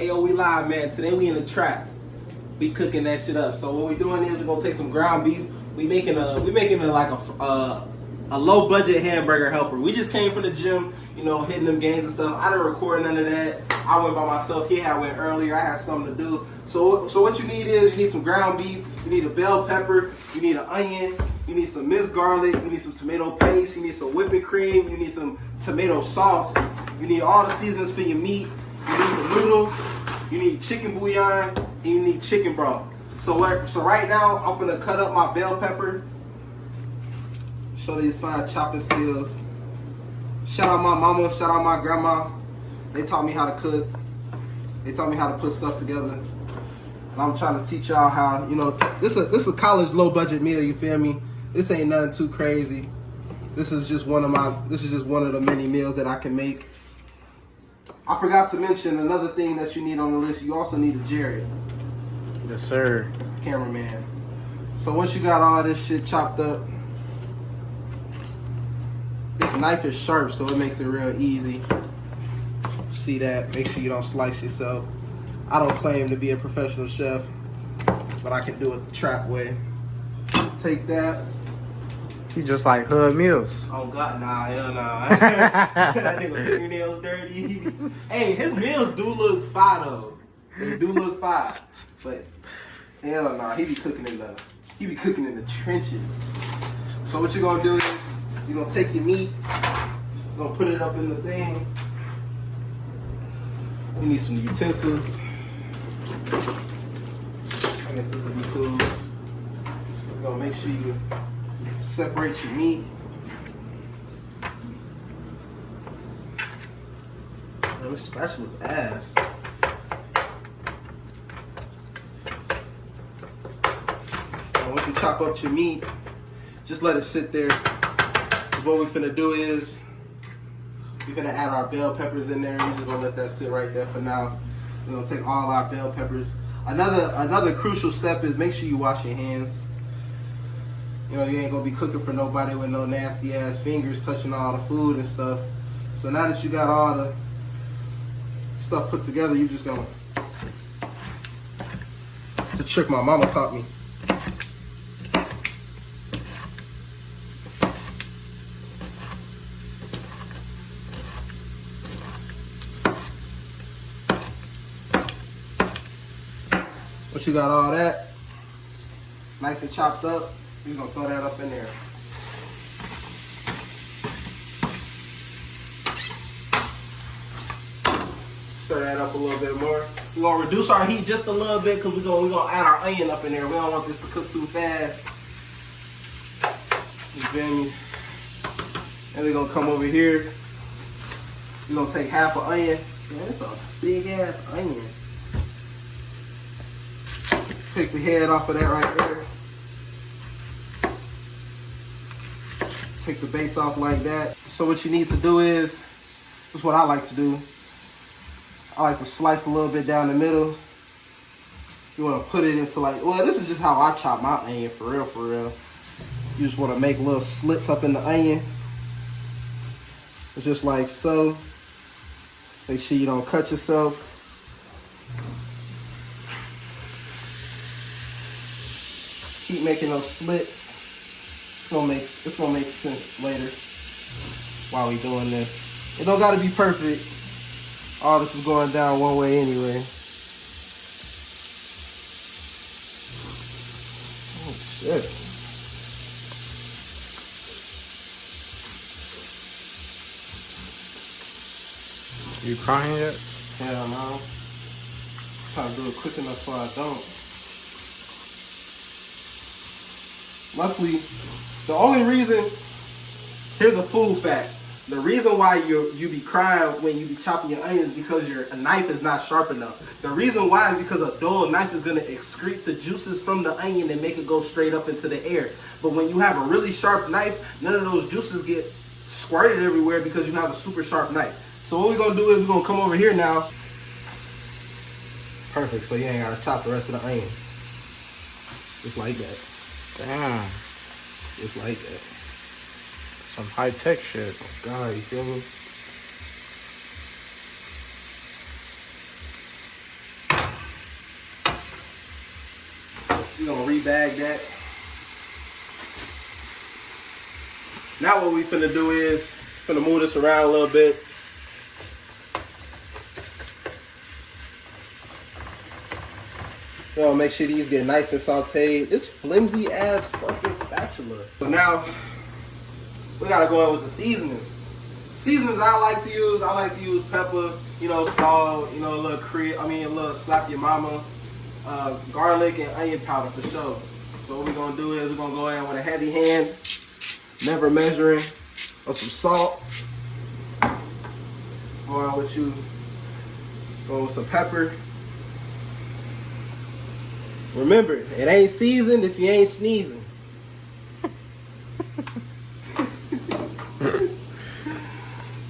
Hey, yo, we live, man. Today we in the trap. We cooking that shit up. So what we doing is we're gonna take some ground beef. We making a low budget hamburger helper. We just came from the gym, you know, hitting them gains and stuff. I didn't record none of that. I went by myself. I went earlier. I had something to do. So what you need is you need some ground beef. You need a bell pepper. You need an onion. You need some minced garlic. You need some tomato paste. You need some whipping cream. You need some tomato sauce. You need all the seasonings for your meat. You need the noodle. You need chicken bouillon. And you need chicken broth. So right now I'm gonna cut up my bell pepper. Show these fine chopping skills. Shout out my mama, shout out my grandma. They taught me how to cook. They taught me how to put stuff together. And I'm trying to teach y'all how, you know, this is a college low budget meal, you feel me? This ain't nothing too crazy. This is just one of the many meals that I can make. I forgot to mention another thing that you need on the list. You also need a Jared. Yes, sir. That's the cameraman. So once you got all this shit chopped up, this knife is sharp, so it makes it real easy. See that? Make sure you don't slice yourself. I don't claim to be a professional chef, but I can do it the trap way. Take that. You just like hood meals. Oh God, nah, hell nah. That nigga fingernails dirty. Hey, his meals do look fire though. They do look fire, but hell nah, he be cooking in the trenches. So what you gonna do is you're gonna take your meat, you're gonna put it up in the thing. You need some utensils. I guess this will be cool. You're gonna make sure you separate your meat. Man, this spatula's ass. And once you chop up your meat, just let it sit there. What we're finna do is we're gonna add our bell peppers in there. We're just gonna let that sit right there for now. We're gonna take all our bell peppers. Another crucial step is make sure you wash your hands. You know, you ain't gonna be cooking for nobody with no nasty ass fingers touching all the food and stuff. So now that you got all the stuff put together, you just gonna. It's a trick my mama taught me. Once you got all that nice and chopped up, you're gonna throw that up in there. Stir that up a little bit more. We're gonna reduce our heat just a little bit because we're gonna add our onion up in there. We don't want this to cook too fast. You feel me? And we're gonna come over here. We're gonna take half an onion. Man, it's a big ass onion. Take the head off of that right there. Take the base off like that. So what you need to do is, this is what I like to do. I like to slice a little bit down the middle. You want to put it into like, well, this is just how I chop my onion for real, for real. You just want to make little slits up in the onion. It's just like so. Make sure you don't cut yourself. Keep making those slits. It's gonna make sense later while we doing this. It don't gotta be perfect. All this is going down one way anyway. Oh shit. You crying yet? Hell no. Trying to do it quick enough so I don't. Luckily, the only reason, here's a food fact. The reason why you be crying when you be chopping your onions is because your knife is not sharp enough. The reason why is because a dull knife is going to excrete the juices from the onion and make it go straight up into the air. But when you have a really sharp knife, none of those juices get squirted everywhere because you have a super sharp knife. So what we're going to do is we're going to come over here now. Perfect, so you ain't got to chop the rest of the onion. Just like that. Damn. Just like that. Some high-tech shit. Oh God, you feel me? We're gonna rebag that. Now what we finna do is finna move this around a little bit. We're gonna make sure these get nice and sauteed. This flimsy ass fucking spatula. So now we gotta go in with the seasonings. Seasonings I like to use pepper, you know, salt, you know, a little slap your mama, garlic and onion powder for sure. So what we're gonna do is we're gonna go in with a heavy hand, never measuring, of some salt. Go on with you, go with some pepper. Remember, it ain't seasoned if you ain't sneezing.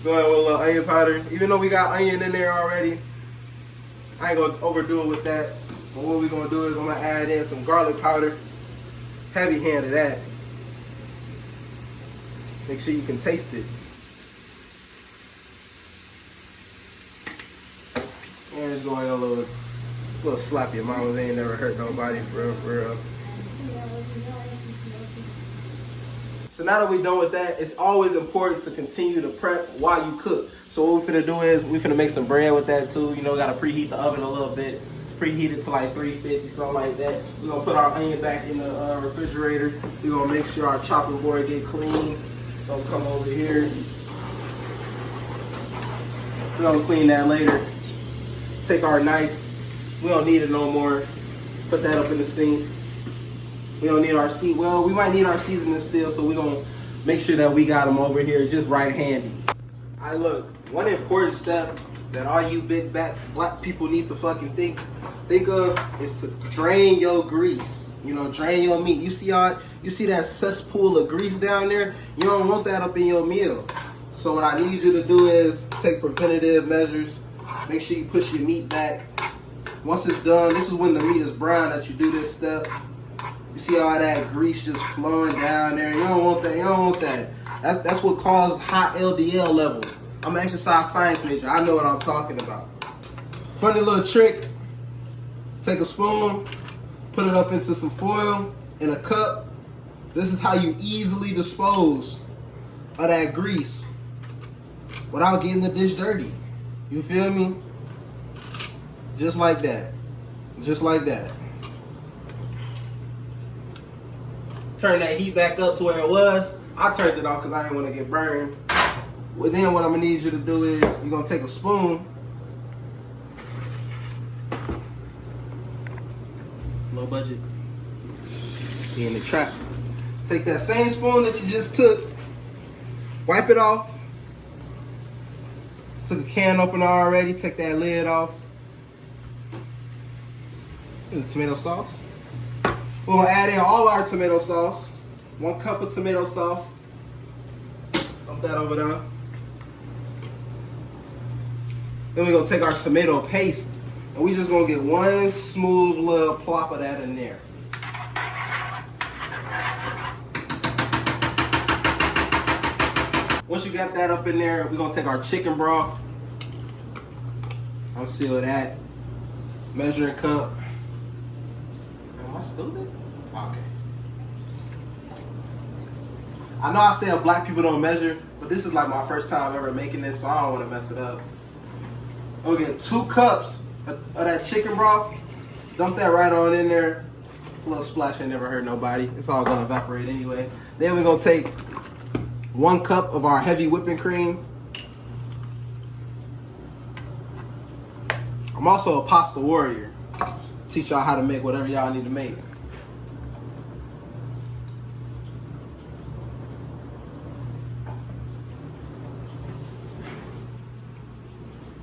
Go ahead with a little onion powder. Even though we got onion in there already, I ain't gonna overdo it with that. But what we're gonna do is I'm gonna add in some garlic powder. Heavy hand of that. Make sure you can taste it. And just go ahead a little slap your mama. They ain't never hurt nobody, for real, for real. So now that we're done with that, it's always important to continue to prep while you cook. So what we're finna do is we're finna make some bread with that too. You know, gotta preheat the oven a little bit. Preheat it to like 350, something like that. We're gonna put our onion back in the refrigerator. We're gonna make sure our chopping board get clean. Don't come over here. We're gonna clean that later. Take our knife. We don't need it no more. Put that up in the sink. We don't need our well, we might need our seasoning still, so we're gonna make sure that we got them over here just right handy. All right, look, one important step that all you big back black people need to fucking think of is to drain your grease. You know, drain your meat. You see that cesspool of grease down there? You don't want that up in your meal. So what I need you to do is take preventative measures. Make sure you push your meat back. Once it's done, this is when the meat is brown that you do this step. You see all that grease just flowing down there. You don't want that. You don't want that. That's what causes high LDL levels. I'm an exercise science major. I know what I'm talking about. Funny little trick. Take a spoon, put it up into some foil in a cup. This is how you easily dispose of that grease without getting the dish dirty. You feel me? Just like that. Just like that. Turn that heat back up to where it was. I turned it off because I didn't want to get burned. Well, then what I'm going to need you to do is you're going to take a spoon. Low budget. Be in the trap. Take that same spoon that you just took. Wipe it off. Took a can opener already. Take that lid off. Here's the tomato sauce. We're going to add in all our tomato sauce. 1 cup of tomato sauce. Dump that over there. Then we're going to take our tomato paste and we just going to get one smooth little plop of that in there. Once you got that up in there, we're going to take our chicken broth. Unseal that. Measuring cup. Am I stupid? Okay. I know I said black people don't measure, but this is like my first time ever making this, so I don't want to mess it up. We'll get 2 cups of that chicken broth. Dump that right on in there. A little splash ain't never hurt nobody. It's all gonna evaporate anyway. Then we're gonna take 1 cup of our heavy whipping cream. I'm also a pasta warrior. Teach y'all how to make whatever y'all need to make.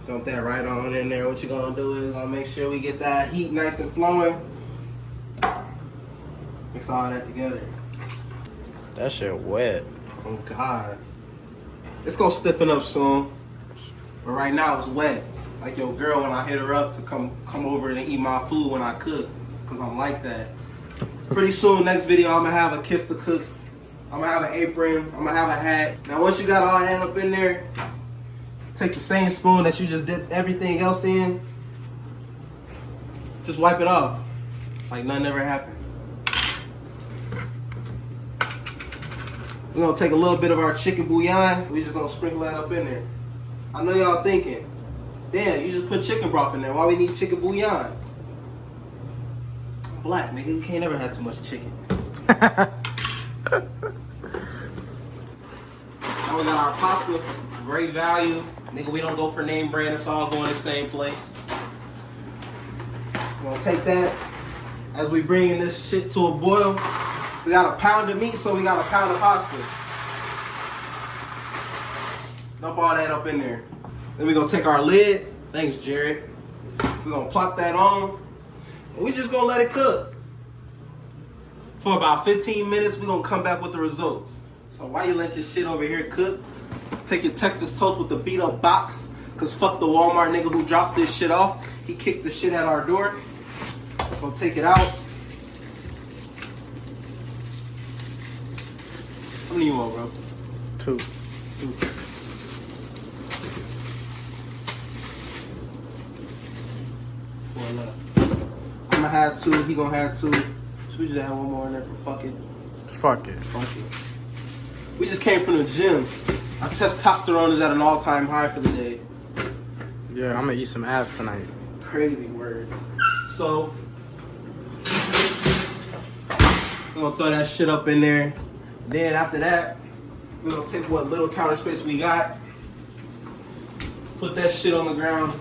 Dump that right on in there. What you're gonna do is gonna make sure we get that heat nice and flowing. Mix all that together. That shit wet. Oh God. It's gonna stiffen up soon. But right now it's wet. Like your girl when I hit her up to come over and eat my food when I cook. Cause I'm like that. Pretty soon, next video, I'm gonna have a kiss to cook. I'm gonna have an apron. I'm gonna have a hat. Now once you got all that up in there, take the same spoon that you just did everything else in. Just wipe it off. Like nothing ever happened. We're gonna take a little bit of our chicken bouillon. We just gonna sprinkle that up in there. I know y'all thinking, damn, you just put chicken broth in there. Why we need chicken bouillon? Black, nigga, you can't ever have too much chicken. Now we got our pasta, great value. Nigga, we don't go for name brand, it's all going the same place. We're gonna take that as we bringing this shit to a boil. We got a pound of meat, so we got a pound of pasta. Dump all that up in there. Then we're gonna take our lid. Thanks, Jared. We're gonna plop that on. And we just gonna let it cook. For about 15 minutes, we're gonna come back with the results. So while you let your shit over here cook, take your Texas toast with the beat up box. Cause fuck the Walmart nigga who dropped this shit off. He kicked the shit at our door. Gonna take it out. How many you want, bro? 2. 2. Four left. I'm gonna have 2. He gonna have 2. So we just have one more in there for fucking. Fuck it. Fuck it. We just came from the gym. Our testosterone is at an all-time high for the day. Yeah, I'm gonna eat some ass tonight. Crazy words. So we're gonna throw that shit up in there. Then after that, we're gonna take what little counter space we got, put that shit on the ground.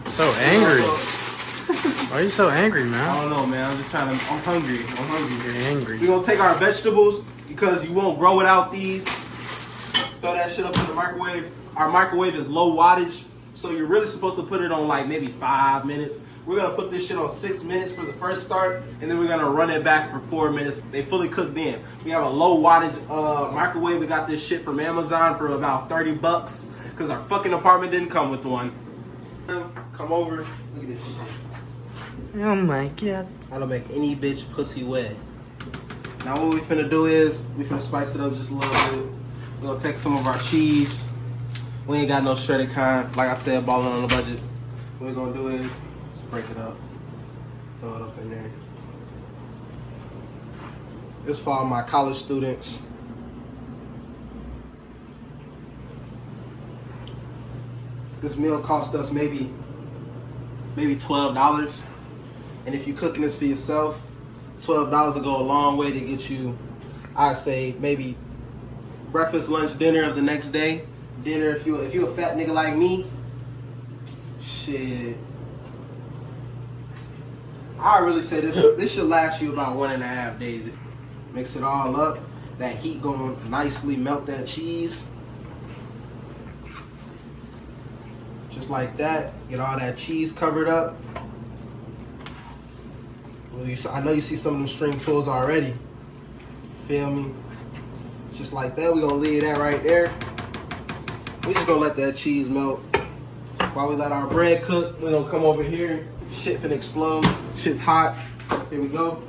So angry. Why are you so angry, I man? don't know, man. I'm just trying to. I'm hungry. I'm hungry. You're angry. We're gonna take our vegetables because you won't grow without these. Throw that shit up in the microwave. Our microwave is low wattage, so you're really supposed to put it on like maybe 5 minutes. We're gonna put this shit on 6 minutes for the first start, and then we're gonna run it back for 4 minutes. They fully cooked in. We have a low wattage microwave. We got this shit from Amazon for about $30 because our fucking apartment didn't come with one. Come over. Look at this shit. Oh my god. That'll make any bitch pussy wet. Now what we finna do is, we finna spice it up just a little bit. We're gonna take some of our cheese. We ain't got no shredded kind. Like I said, balling on the budget. What we're gonna do is, just break it up. Throw it up in there. This for all my college students. This meal cost us maybe $12. And if you're cooking this for yourself, $12 will go a long way to get you, I'd say, maybe breakfast, lunch, dinner of the next day. Dinner, if you a fat nigga like me, shit. I really say this should last you about 1.5 days. Mix it all up. That heat gonna nicely melt that cheese. Just like that. Get all that cheese covered up. Well, I know you see some of them string pulls already. Feel me? Just like that. We're gonna leave that right there. We just gonna let that cheese melt. While we let our bread cook, we're gonna come over here. Shit finna explode. Shit's hot. Here we go.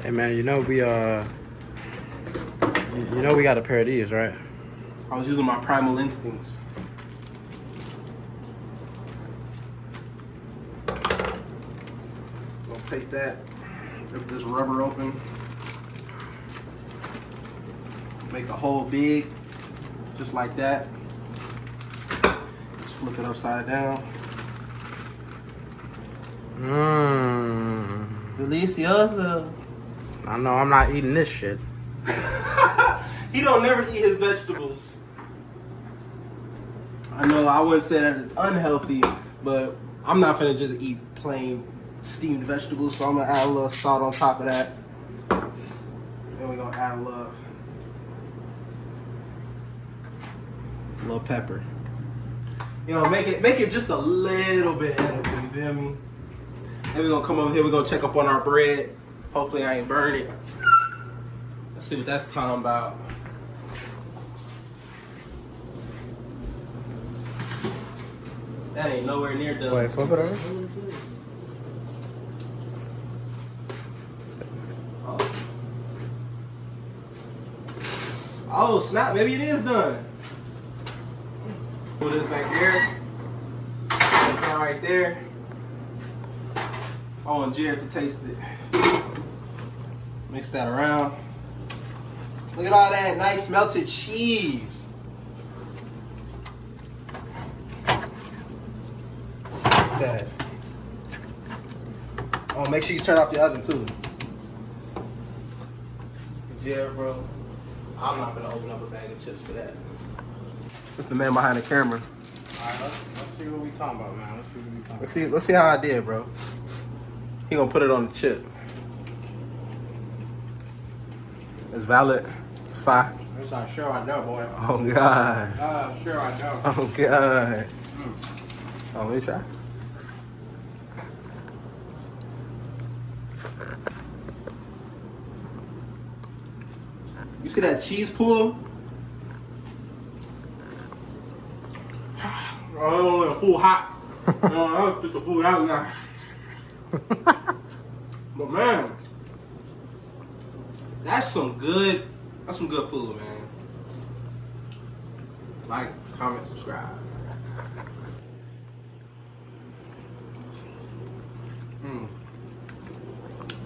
Hey man, you know we got a pair of these, right? I was using my primal instincts. Gonna take that, rip this rubber open, make the hole big, just like that. Just flip it upside down. Delicioso. I know I'm not eating this shit. He don't never eat his vegetables. I know I wouldn't say that it's unhealthy, but I'm not finna just eat plain steamed vegetables, so I'm gonna add a little salt on top of that. Then we're gonna add a little pepper. You know, make it just a little bit edible, you feel me? Then we're gonna come over here, we're gonna check up on our bread. Hopefully I ain't burn it. Let's see what that's talking about. That ain't nowhere near done. Wait, flip it over. Oh, Oh snap, maybe it is done. Put this back here. That's down right there. I want Jared to taste it. Mix that around. Look at all that nice melted cheese. Look at that. Oh, make sure you turn off your oven too. Jared, bro, I'm not gonna open up a bag of chips for that. That's the man behind the camera. Alright, let's see what we talking about, man. Let's see what we talking about. Let's see how I did, bro. He gonna put it on the chip. It's valid. It's fine. That's not sure I know, boy. Oh God. Sure I know. Oh God. Oh, let me try. You see that cheese pool? I don't want a full hot. No, I don't get the food out now. But man, that's some good food, man. Like, comment, subscribe.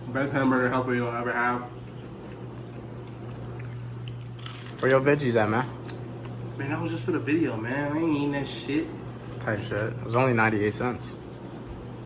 Best hamburger helper you'll ever have. Where your veggies at, man? Man, that was just for the video, man. I ain't eating that shit. Type shit. It was only 98 cents.